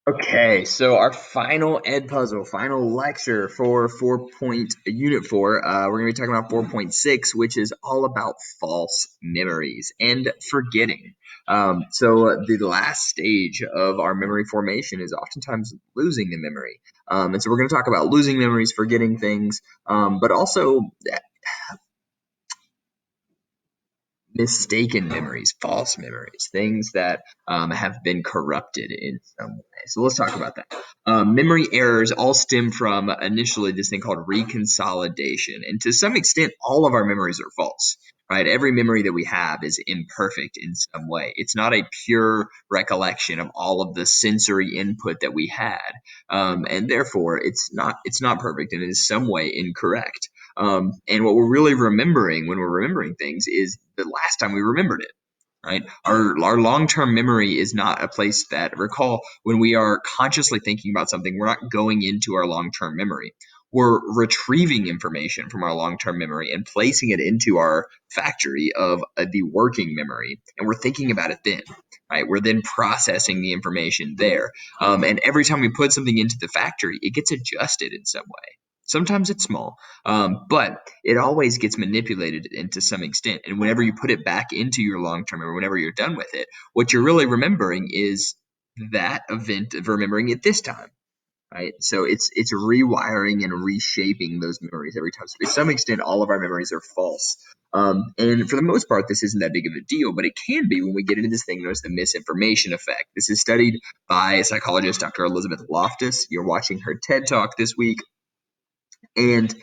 Okay, so our final ed puzzle, final lecture for unit 4, we're going to be talking about 4.6, which is all about false memories and forgetting. So the last stage of our memory formation is oftentimes losing the memory. And so we're going to talk about losing memories, forgetting things, but also mistaken memories, false memories, things that have been corrupted in some way. So let's talk about that. Memory errors all stem from initially this thing called reconsolidation. And to some extent, all of our memories are false. Right? Every memory that we have is imperfect in some way. It's not a pure recollection of all of the sensory input that we had, and therefore it's not perfect and it is some way incorrect. And what we're really remembering when we're remembering things is the last time we remembered it, right? Our long-term memory is not a place that, recall, when we are consciously thinking about something, we're not going into our long-term memory. We're retrieving information from our long-term memory and placing it into our factory of the working memory, and we're thinking about it then, right? We're then processing the information there. And every time we put something into the factory, it gets adjusted in some way. Sometimes it's small, but it always gets manipulated into some extent. And whenever you put it back into your long term or whenever you're done with it, what you're really remembering is that event of remembering it this time. Right. So it's rewiring and reshaping those memories every time. So to some extent, all of our memories are false. And for the most part, this isn't that big of a deal, but it can be when we get into this thing known as the misinformation effect. This is studied by psychologist Dr. Elizabeth Loftus. You're watching her TED Talk this week. And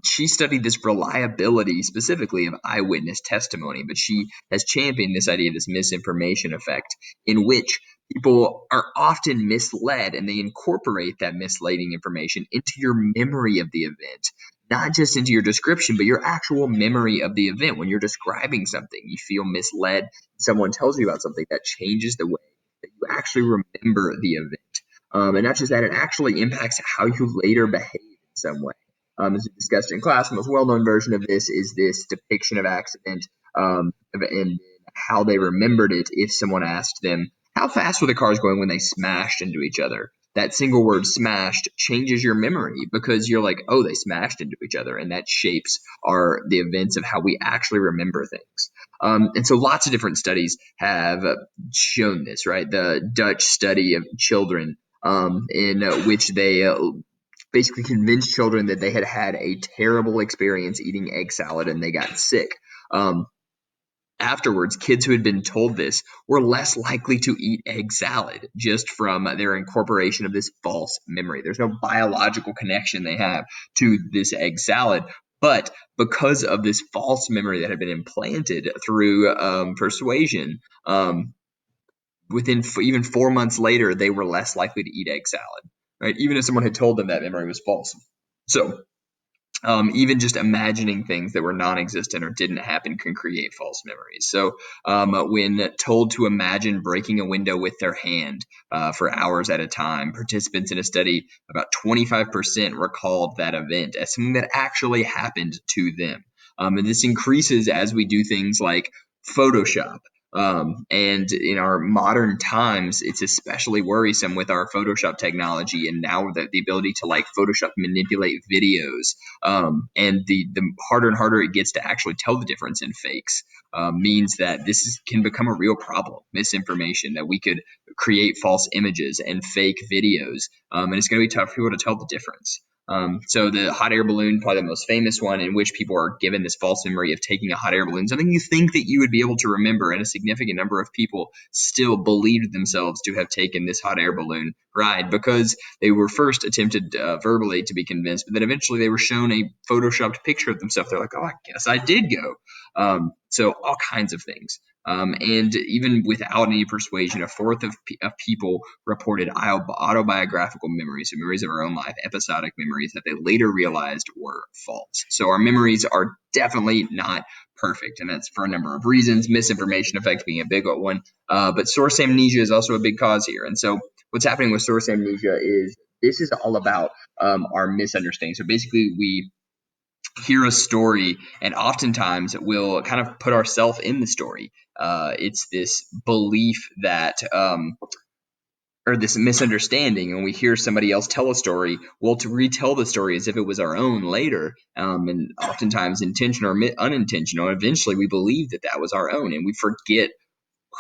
she studied this reliability specifically of eyewitness testimony, but she has championed this idea of this misinformation effect, in which people are often misled and they incorporate that misleading information into your memory of the event, not just into your description, but your actual memory of the event. When you're describing something, you feel misled, someone tells you about something, that changes the way that you actually remember the event. And not just that, it actually impacts how you later behave in some way. As we discussed in class, the most well-known version of this is this depiction of accident, and how they remembered it if someone asked them, how fast were the cars going when they smashed into each other? That single word smashed changes your memory because you're like, oh, they smashed into each other. And that shapes the events of how we actually remember things. And so lots of different studies have shown this, right? The Dutch study of children, in which they basically convinced children that they had had a terrible experience eating egg salad and they got sick. Um, Afterwards, kids who had been told this were less likely to eat egg salad just from their incorporation of this false memory. There's no biological connection they have to this egg salad, but because of this false memory that had been implanted through persuasion, within even 4 months later, they were less likely to eat egg salad, right? Even if someone had told them that memory was false. So even just imagining things that were non-existent or didn't happen can create false memories. So when told to imagine breaking a window with their hand for hours at a time, participants in a study, about 25% recalled that event as something that actually happened to them. And this increases as we do things like Photoshop. And in our modern times, it's especially worrisome with our Photoshop technology, and now the ability to like Photoshop manipulate videos, and the harder and harder it gets to actually tell the difference in fakes, means that can become a real problem. Misinformation, that we could create false images and fake videos, and it's going to be tough for people to tell the difference. So the hot air balloon, probably the most famous one, in which people are given this false memory of taking a hot air balloon, something you think that you would be able to remember, and a significant number of people still believed themselves to have taken this hot air balloon ride because they were first attempted verbally to be convinced, but then eventually they were shown a photoshopped picture of themselves. They're like, oh, I guess I did go. So all kinds of things. And even without any persuasion, a fourth of people reported autobiographical memories, so memories of our own life, episodic memories that they later realized were false. So our memories are definitely not perfect, and that's for a number of reasons, misinformation effect being a big one. But source amnesia is also a big cause here. And so what's happening with source amnesia is this is all about our misunderstanding. So basically, we hear a story and oftentimes we'll kind of put ourselves in the story. It's this belief that or this misunderstanding, and we hear somebody else tell a story, we'll to retell the story as if it was our own later, and oftentimes intentional or unintentional. Eventually, we believe that that was our own, and we forget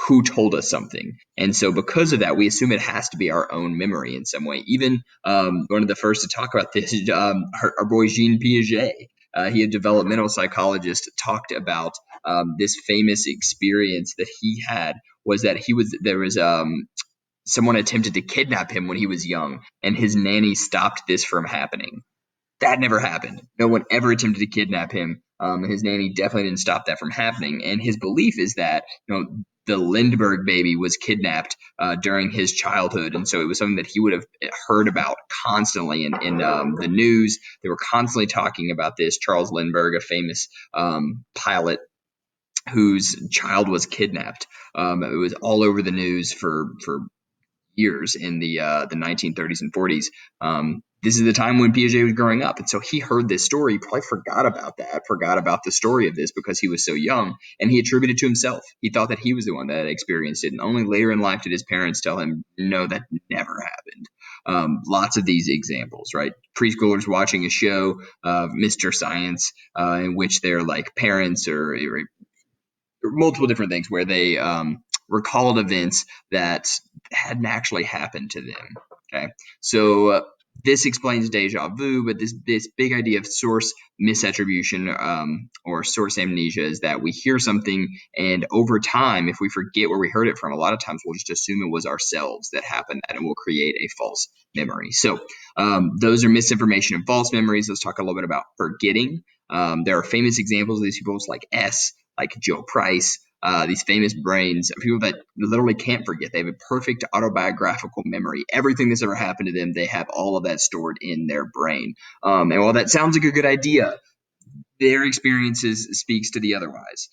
who told us something. And so because of that, we assume it has to be our own memory in some way. Even one of the first to talk about this, our boy Jean Piaget. He, a developmental psychologist, talked about this famous experience that he had. Was that there was someone attempted to kidnap him when he was young, and his nanny stopped this from happening. That never happened. No one ever attempted to kidnap him. His nanny definitely didn't stop that from happening. And his belief is that the Lindbergh baby was kidnapped during his childhood, and so it was something that he would have heard about constantly in the news. They were constantly talking about this. Charles Lindbergh, a famous pilot whose child was kidnapped. It was all over the news for years in the 1930s and 40s. This is the time when Piaget was growing up, and so he heard this story. He probably forgot about that, forgot about the story of this because he was so young, and he attributed it to himself. He thought that he was the one that had experienced it, and only later in life did his parents tell him, "No, that never happened." Lots of these examples, right? Preschoolers watching a show of Mr. Science, in which their like parents or multiple different things where they recalled events that hadn't actually happened to them. Okay, so this explains deja vu, but this big idea of source misattribution or source amnesia is that we hear something, and over time, if we forget where we heard it from, a lot of times we'll just assume it was ourselves that happened that, and we'll create a false memory. So those are misinformation and false memories. Let's talk a little bit about forgetting. There are famous examples of these people like like Joe Price, these famous brains, people that literally can't forget. They have a perfect autobiographical memory. Everything that's ever happened to them, they have all of that stored in their brain. And while that sounds like a good idea, their experiences speaks to the otherwise,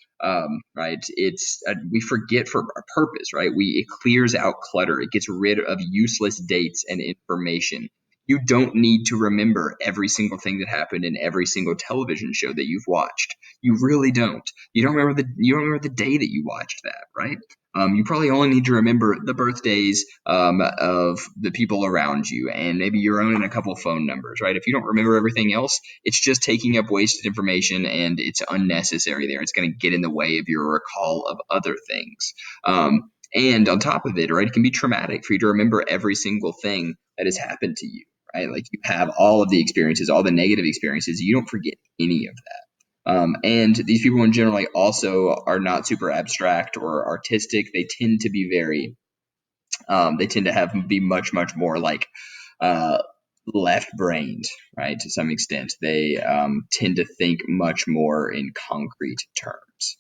right? It's we forget for a purpose, right? It clears out clutter. It gets rid of useless dates and information. You don't need to remember every single thing that happened in every single television show that you've watched. You really don't. You don't remember the day that you watched that, right? You probably only need to remember the birthdays of the people around you, and maybe your own and a couple phone numbers, right? If you don't remember everything else, it's just taking up wasted information, and it's unnecessary there. It's going to get in the way of your recall of other things. And on top of it, right, it can be traumatic for you to remember every single thing that has happened to you, right? Like you have all of the experiences, all the negative experiences. You don't forget any of that. And these people in general also are not super abstract or artistic. They tend to be they tend to be much, much more like left-brained, right? To some extent, they tend to think much more in concrete terms.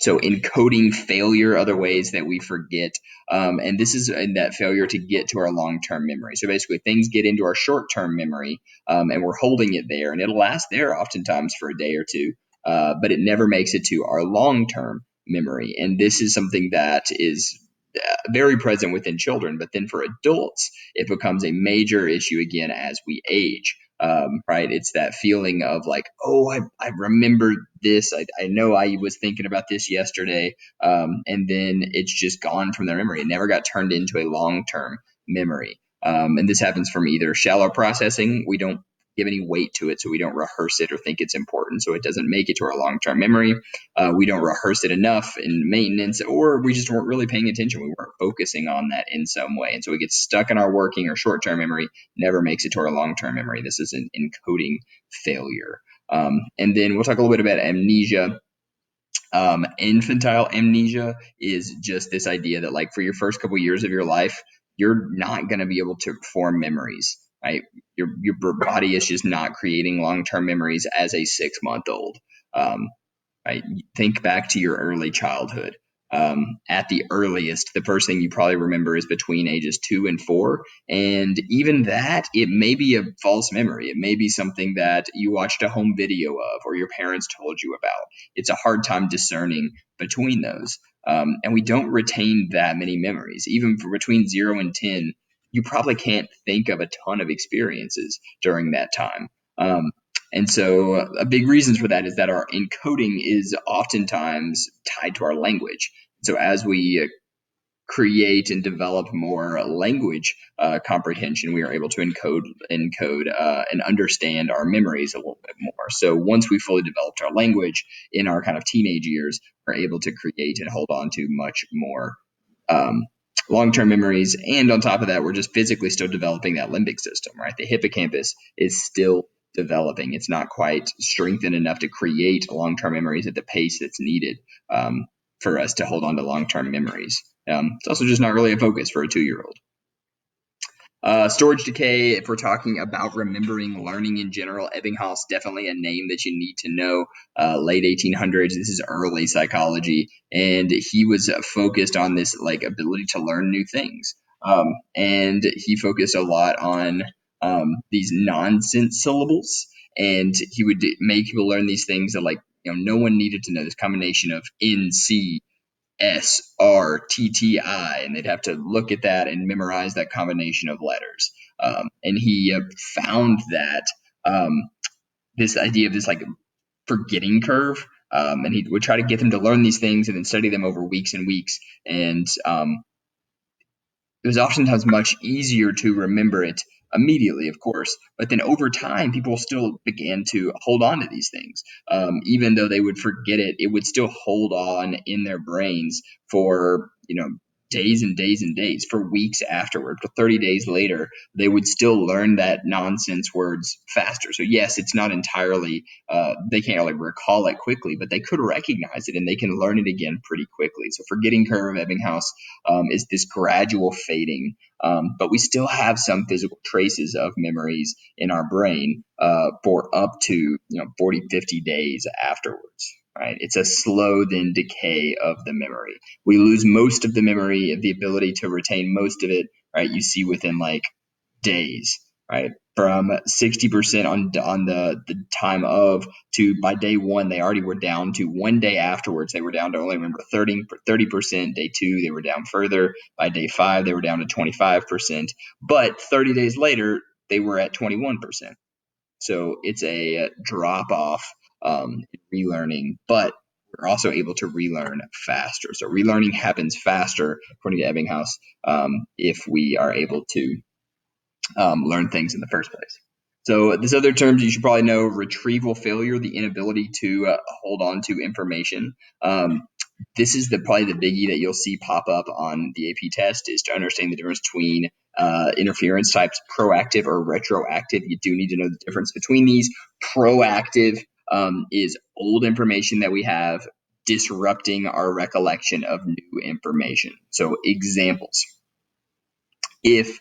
So encoding failure, other ways that we forget, and this is in that failure to get to our long-term memory. So basically, things get into our short-term memory, and we're holding it there, and it'll last there oftentimes for a day or two, but it never makes it to our long-term memory. And this is something that is very present within children, but then for adults, it becomes a major issue again as we age. Right? It's that feeling of like, oh, I remember this. I know I was thinking about this yesterday. And then it's just gone from their memory. It never got turned into a long-term memory. And this happens from either shallow processing. We don't give any weight to it, so we don't rehearse it or think it's important, so it doesn't make it to our long-term memory. We don't rehearse it enough in maintenance, or we just weren't really paying attention. We weren't focusing on that in some way, and so it gets stuck in our working or short-term memory, never makes it to our long-term memory. This is an encoding failure. And then we'll talk a little bit about amnesia. Infantile amnesia is just this idea that like for your first couple years of your life, you're not going to be able to form memories, right? Your body is just not creating long-term memories as a 6-month-old. Right? Think back to your early childhood. At the earliest, the first thing you probably remember is between ages 2 and 4. And even that, it may be a false memory. It may be something that you watched a home video of or your parents told you about. It's a hard time discerning between those. And we don't retain that many memories. Even for between 0 and 10, you probably can't think of a ton of experiences during that time. And so a big reason for that is that our encoding is oftentimes tied to our language. So as we create and develop more language comprehension, we are able to encode and understand our memories a little bit more. So once we fully developed our language in our kind of teenage years, we're able to create and hold on to much more long-term memories. And on top of that, we're just physically still developing that limbic system, right? The hippocampus is still developing. It's not quite strengthened enough to create long-term memories at the pace that's needed for us to hold on to long-term memories. It's also just not really a focus for a 2-year-old. Storage decay, if we're talking about remembering learning in general, Ebbinghaus, definitely a name that you need to know. Late 1800s, this is early psychology, and he was focused on this like ability to learn new things. And he focused a lot on these nonsense syllables, and he would make people learn these things that no one needed to know, this combination of NC, SRTTI, and they'd have to look at that and memorize that combination of letters. And he found that this idea of this like forgetting curve, and he would try to get them to learn these things and then study them over weeks and weeks. And it was oftentimes much easier to remember it immediately, of course, but then over time, people still began to hold on to these things. Even though they would forget it, it would still hold on in their brains for, days and days and days, for weeks afterward. For 30 days later, they would still learn that nonsense words faster. So yes, it's not entirely, they can't recall it quickly, but they could recognize it and they can learn it again pretty quickly. So forgetting curve of Ebbinghaus is this gradual fading, but we still have some physical traces of memories in our brain for up to 40, 50 days afterwards. Right? It's a slow then decay of the memory. We lose most of the memory, the ability to retain most of it, right? You see within days, right? From 60% on the time of to by day one, they already were down to one day afterwards. They were down to only remember 30%. Day two, they were down further. By day 5, they were down to 25%. But 30 days later, they were at 21%. So it's a drop off in relearning, but we're also able to relearn faster. So relearning happens faster, according to Ebbinghaus, if we are able to learn things in the first place. So this other terms you should probably know: retrieval failure, the inability to hold on to information. This is probably the biggie that you'll see pop up on the AP test, is to understand the difference between interference types, proactive or retroactive. You do need to know the difference between these. Proactive is old information that we have disrupting our recollection of new information. So examples: if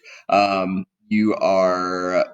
you are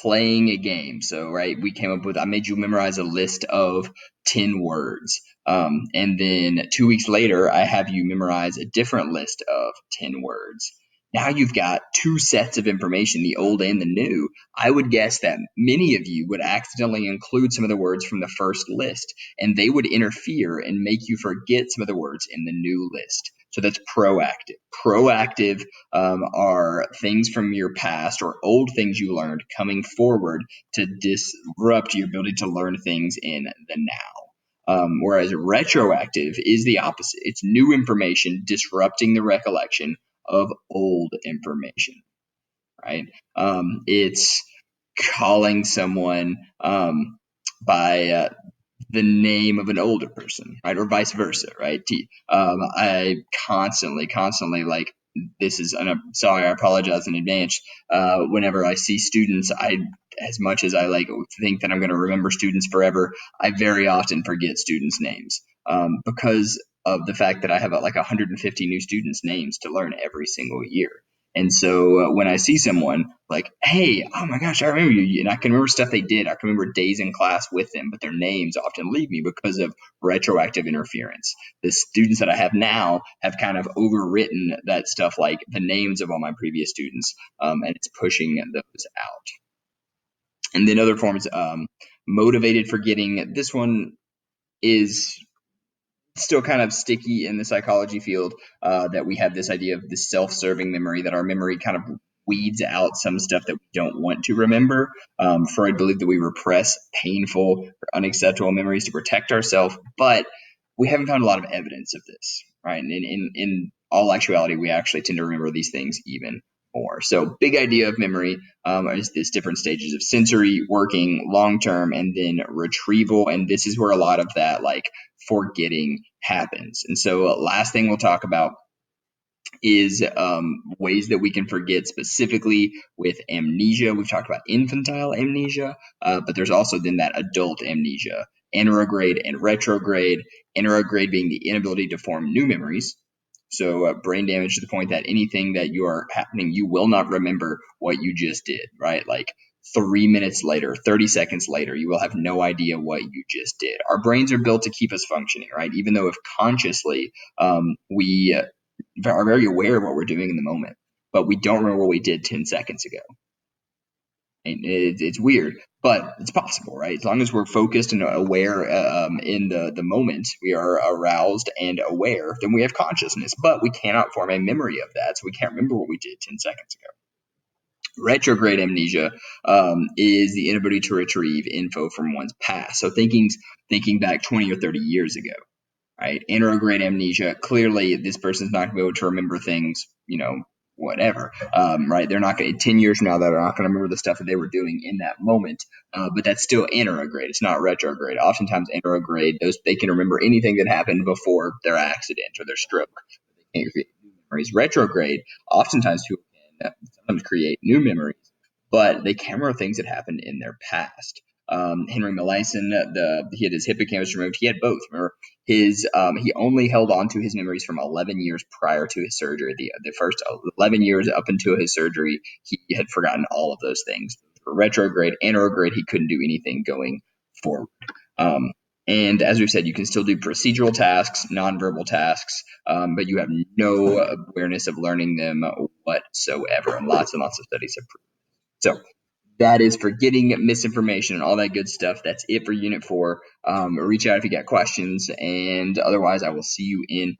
playing a game. So, right, we came up with, I made you memorize a list of 10 words. And then 2 weeks later, I have you memorize a different list of 10 words. Now you've got two sets of information, the old and the new. I would guess that many of you would accidentally include some of the words from the first list, and they would interfere and make you forget some of the words in the new list. So that's proactive. Proactive are things from your past or old things you learned coming forward to disrupt your ability to learn things in the now. Whereas retroactive is the opposite. It's new information disrupting the recollection of old information, right? It's calling someone by the name of an older person, right? Or vice versa, right? I constantly this is, and I'm sorry, I apologize in advance. Whenever I see students, as much as I think that I'm going to remember students forever, I very often forget students' names because of the fact that I have 150 new students' names to learn every single year. And so when I see someone hey, oh my gosh, I remember you, and I can remember stuff they did. I can remember days in class with them, but their names often leave me because of retroactive interference. The students that I have now have kind of overwritten that stuff, like the names of all my previous students, and it's pushing those out. And then other forms, motivated forgetting. This one is still kind of sticky in the psychology field, that we have this idea of the self-serving memory, that our memory kind of weeds out some stuff that we don't want to remember. Freud believed that we repress painful or unacceptable memories to protect ourselves, but we haven't found a lot of evidence of this, right? And in all actuality, we actually tend to remember these things even more. So big idea of memory is this different stages of sensory, working, long-term, and then retrieval. And this is where a lot of that like forgetting happens. And so last thing we'll talk about is ways that we can forget, specifically with amnesia. We've talked about infantile amnesia, but there's also then that adult amnesia, anterograde and retrograde. Anterograde being the inability to form new memories. So brain damage to the point that anything that you are happening, you will not remember what you just did, right? Like 3 minutes later, 30 seconds later, you will have no idea what you just did. Our brains are built to keep us functioning, right? Even though if consciously we are very aware of what we're doing in the moment, but we don't remember what we did 10 seconds ago. And it's weird, but it's possible, right? As long as we're focused and aware in the moment, we are aroused and aware, then we have consciousness, but we cannot form a memory of that. So we can't remember what we did 10 seconds ago. Retrograde amnesia is the inability to retrieve info from one's past. So thinking back 20 or 30 years ago. Right? Anterograde amnesia. Clearly, this person's not going to be able to remember things, whatever. Right? They're not going to, 10 years from now, they're not going to remember the stuff that they were doing in that moment. But that's still anterograde. It's not retrograde. Oftentimes, anterograde, they can remember anything that happened before their accident or their stroke. They can't create new memories. Retrograde, oftentimes, people can sometimes create new memories, but they can remember things that happened in their past. Henry Molaison, he had his hippocampus removed. He had both. Remember, he only held on to his memories from 11 years prior to his surgery. The first 11 years up until his surgery, he had forgotten all of those things. For retrograde, anterograde, he couldn't do anything going forward. And as we've said, you can still do procedural tasks, nonverbal tasks, but you have no awareness of learning them whatsoever. And lots of studies have proven. So that is forgetting misinformation and all that good stuff. That's it for Unit 4. Reach out if you got questions, and otherwise I will see you in